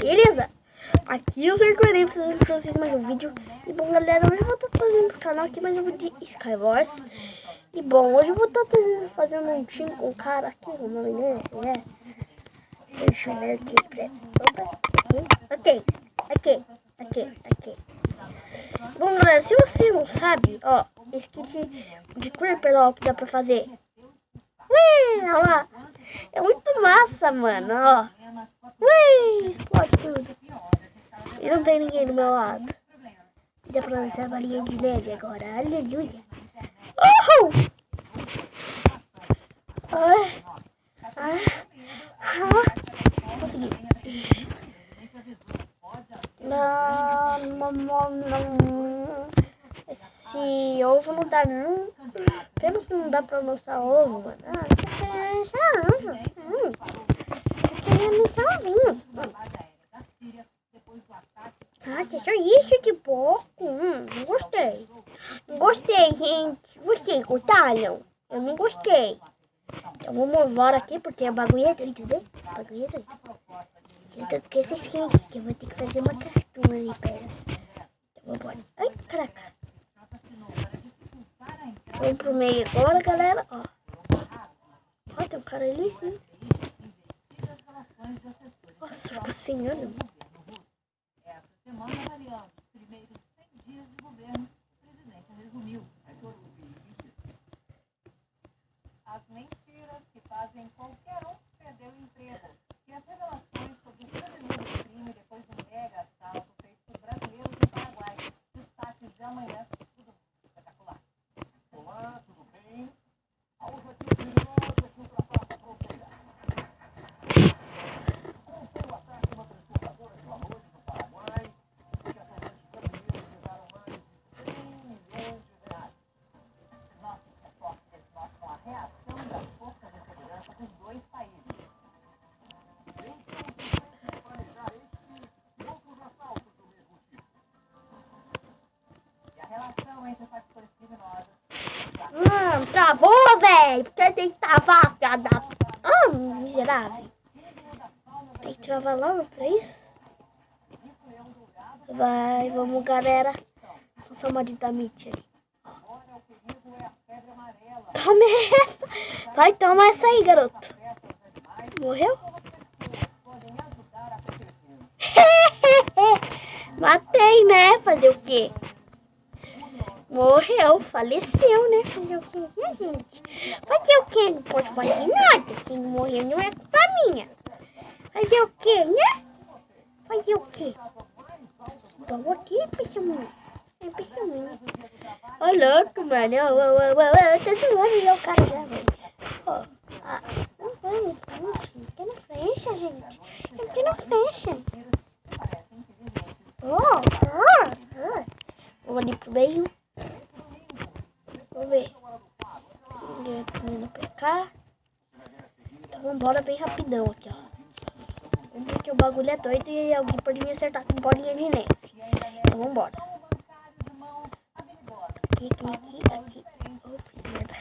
Beleza? Aqui eu sou o Cordeiro, trazendo pra vocês mais um vídeo. E bom, galera, hoje eu vou estar fazendo pro canal aqui mais um vídeo de Skywars. E bom, hoje eu vou estar fazendo um time com um cara aqui, o nome dele é... Deixa eu ver aqui, opa, aqui. Bom, galera, se você não sabe, ó, esse kit de Creeper, ó, que dá pra fazer. Ui, olha lá. É muito massa, mano, ó. Ui, explode tudo. E não tem ninguém do meu lado. Dá pra lançar a balinha de neve agora. Aleluia. Uhul! Consegui. Esse ovo não dá não. Pena que não dá pra lançar ovo, mano. Nossa, só isso de porco? Não gostei. Não gostei, gente. Vocês gostaram? Eu não gostei. Então vamos embora aqui porque o bagulho é doido, né? O bagulho é doido. Eu tô com esse fim aqui que eu vou ter que fazer uma cartuna ali, pera. Então vamos embora. Ai, caraca. Vamos pro meio agora, galera. Ó, tem um cara ali, sim. Nossa, ficou sem olho. Semana avaliando os primeiros 100 dias de governo, o presidente resumiu as mentiras que fazem qualquer um perder o emprego e as revelações sobre o crescimento do crime depois do mega assalto feito por brasileiros no Paraguai. Destaques de amanhã, tudo espetacular. Olá, tudo bem? Aos aqui criminosos que ultrapassam a fronteira. Com foi o ataque a uma transportadora de valores no Paraguai, que atualmente brasileiros levaram mais de 100 milhões de reais. Nossos repórteres mostram a reação das forças de segurança dos dois países. Eles planejar este e outros assaltos do mesmo tipo. E a relação entre facções criminosas. Travou, velho. Por que tem que travar, piada? Miserável. Tem que travar logo pra isso? Vai, vamos, galera. Nossa, uma dinamite ali. Toma essa. Vai, toma essa aí, garoto. Morreu? Matei, né? Fazer o quê? Morreu, faleceu, né? Fazer o quê, né, gente? Fazer o quê? Não pode fazer nada. Se não morrer, não é culpa minha. Fazer o quê, né? Fazer o quê? Então aqui, pessoal. É pessoal. Olha louco, mano. Tá zoando o cara já, velho. Ó. Não vai na frente. Tem na frente, gente. Tem na frente. Vamos ali pro meio. Vamos ver. Ninguém comendo pra cá. Então vamos embora bem rapidão aqui, ó. Vamos ver que o bagulho é doido e alguém pode me acertar com bolinha de neve. Então vamos embora. Aqui. Oh, merda.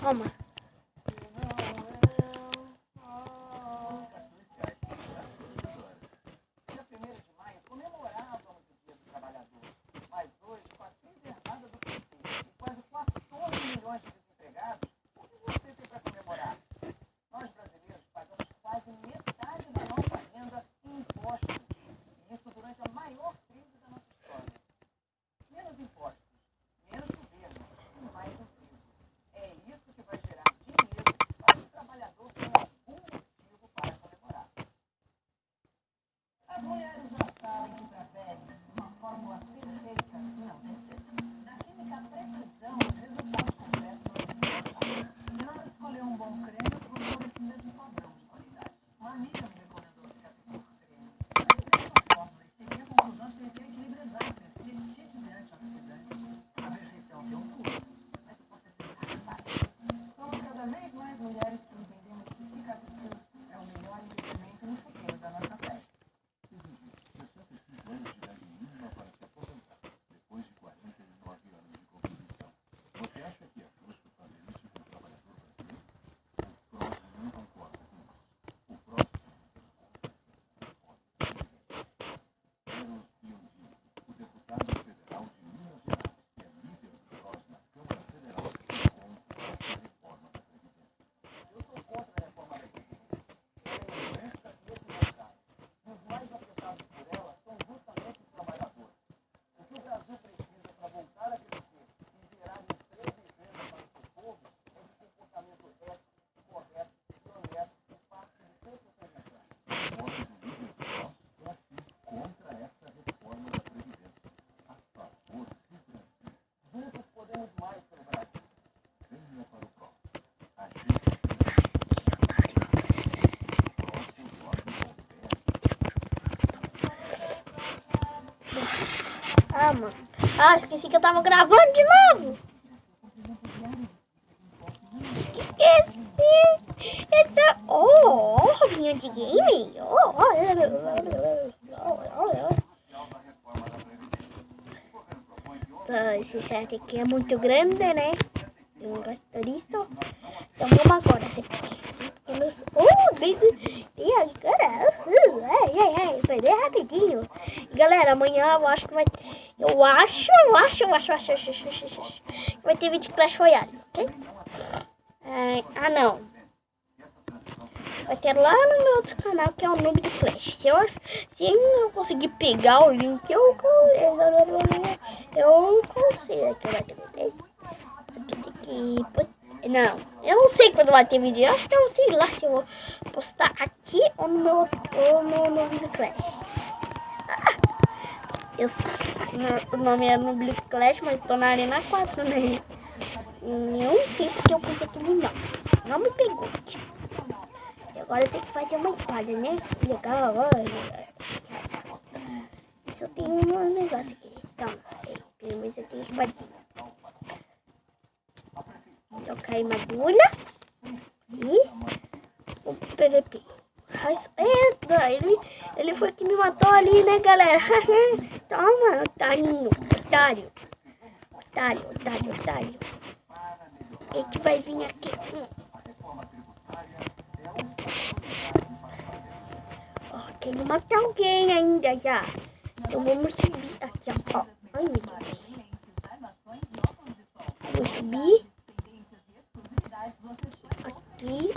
Toma. Ah, mano. Ah, esqueci que eu tava gravando de novo. Esqueci. Oh, roupinha de game. Tá, esse chat aqui é muito grande, né? Eu não gosto disso. Então vamos agora. Agora. Foi bem rapidinho. Galera, amanhã eu acho que vai. Eu acho. Vai ter vídeo de Clash Royale, ok? Não. Vai ter lá no meu outro canal, que é o Noob do Clash. Se eu conseguir pegar o link, eu consigo. Não, eu não sei quando vai ter vídeo. Eu acho que eu sei lá se eu vou postar aqui ou no Noob do Clash. O nome é Noob do Clash, mas tô na Arena 4, né? Eu não sei porque eu pus aquele nome. Não me pegou. Agora eu tenho que fazer uma espada, né? Legal, olha. Só tem um negócio aqui. Então, pelo menos eu tenho espadinha. Trocar armadura. E o PVP. Ele foi que me matou ali, né, galera? Toma, otário. Otário. Ele vai vir aqui. Ele matar alguém ainda já. Então vamos subir aqui, ó. Ai, meu Deus. Vou subir. Aqui.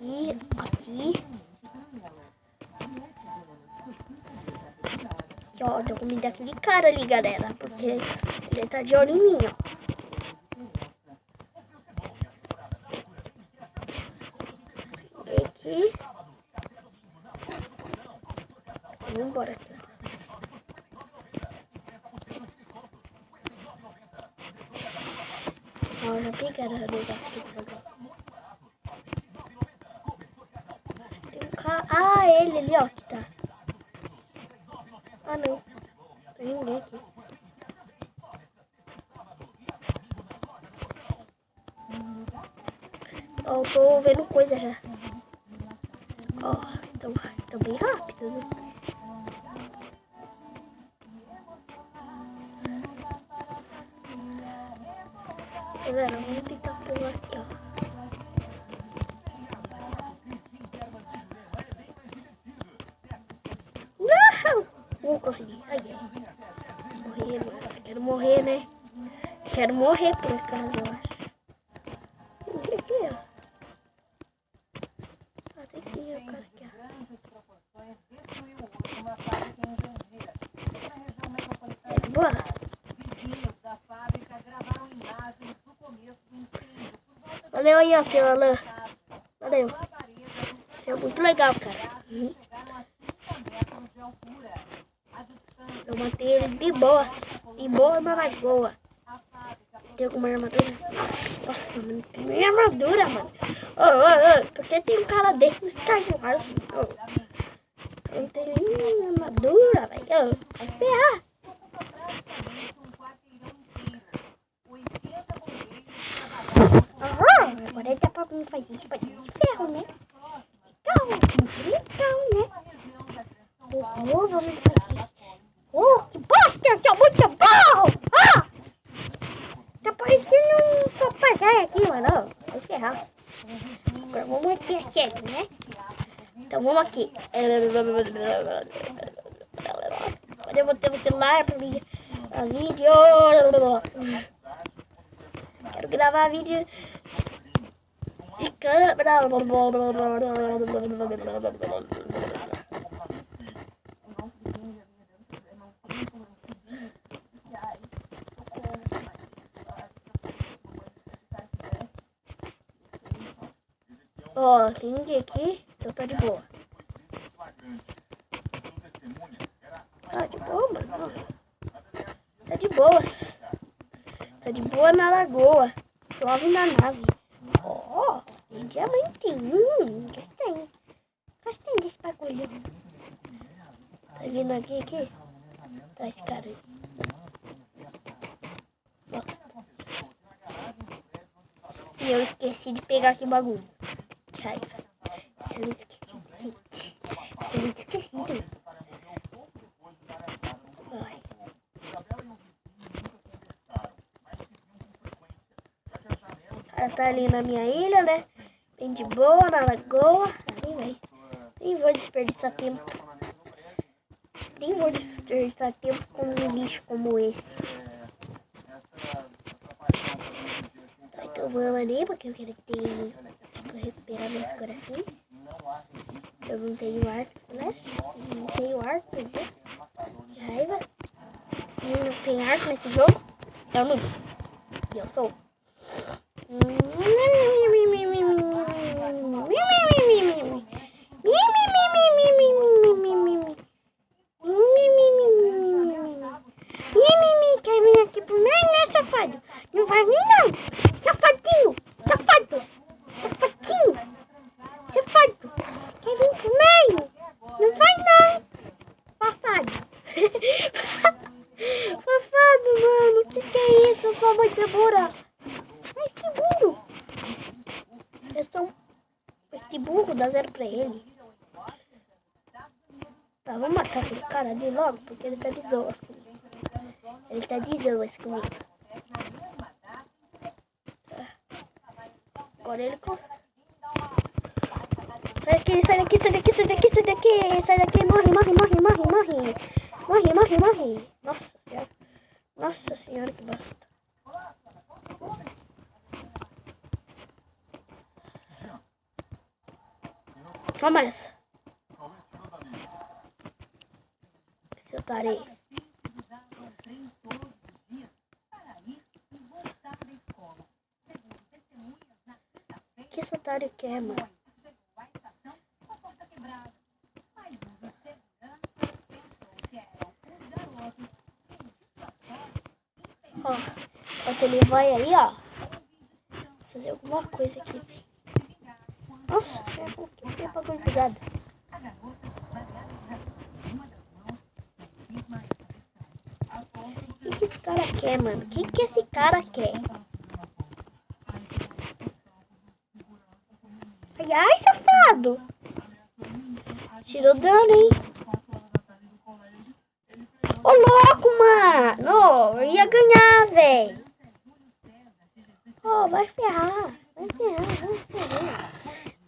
E aqui. Ó, tô comendo aquele cara ali, galera, porque ele tá de olho em mim, ó. Aqui. Vamos embora aqui. Ó, já pegaram a negócio aqui pra cá. Tem um cara. Ah, ele ali, ó, que tá. Ah, não. Tem ninguém aqui. Ó, eu tô vendo coisa já. Ó, tô bem rápido, né? Galera, vamos tentar pular aqui, ó. Não! Vou conseguir. Ai, morrer, mano. Quero morrer, né? Quero morrer por acaso, eu acho. O que aqui, ó? Ah, tem sim, o cara aqui, ó. Boa. Valeu aí, ó, pela lã. Valeu. Isso é muito legal, cara. Eu matei ele de boa. De boa na lagoa. Tem alguma armadura? Nossa, mano, tem nem armadura, mano. Por que tem um cara desse no Star Wars? Não tem nem armadura, velho. Vai ferrar. Agora dá pra mim fazer espadinha de ferro, né? Então, né? Vamos fazer isso. Que bosta! Que é muito bom! Tá parecendo um papagaio aqui, mano. Vai ferrar. Agora vamos aqui a sério, né? Então vamos aqui. Agora eu vou ter o celular pra mim. Vídeo. Quero gravar vídeo de câmera. Ó, tem ninguém aqui, então tá de boa. Tá de boa, mano. Tá de boas. Tá de boa na lagoa. Suave na nave. Ó. Diamantinho. Gostei. Gostei desse bagulho. Tá vindo aqui? Tá esse cara aí. E eu esqueci de pegar aquele bagulho. Que raiva. Isso eu não esqueci, gente. Isso eu não esqueci. Ai. O cara tá ali na minha ilha, né? Bem de boa, na lagoa. Nem vou desperdiçar tempo. Nem vou desperdiçar tempo com um lixo como esse. Tá, então vamos ali, porque eu quero ter... Tipo, recuperar meus corações. Eu não tenho arco, né? Não tenho arco, quer dizer. Que raiva. Eu não tenho arco nesse jogo. Eu não. E eu sou. Quer vir aqui pro meio, né, safado? Não vai vir, não. Safadinho. Safado. Safadinho. Safado. Quer vir pro meio? Não vai, não. Safado. Safado, mano. O que é isso? Eu sou muito burra. Ai, que burro. Esse burro dá 0 pra ele. Tá, vamos matar aquele cara ali logo, porque ele tá de zoas comigo. Ele tá de zoas comigo. Tá. Agora ele consegue. Sai daqui, sai daqui, sai daqui, sai daqui, sai daqui. Sai daqui, morre, morre, morre, morre, morre. Morre, morre, morre. Nossa senhora. Nossa senhora, que bosta. Toma essa. Seu tarei. O que esse otário quer, mano? Ó, enquanto ele vai aí, ó. Fazer alguma coisa aqui. Nossa, que bagulho pesado. O que esse cara quer, mano? O que esse cara quer? Ai, ai, safado! Tirou dano, hein? Ô, louco, mano! Eu ia ganhar, velho! Ó, vai ferrar! Vai ferrar, vai ferrar!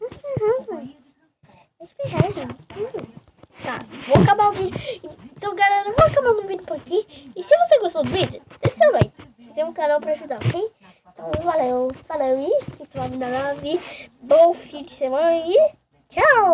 Vai ferrar, velho! Vai ferrar, gente! Tá, vou acabar o vídeo. Então, galera, vou acabar o vídeo por aqui. E se você gostou do vídeo, deixa seu like. Se tem um canal pra ajudar, ok? Então, valeu, falou e se inscreve no canal. Bom fim de semana e tchau!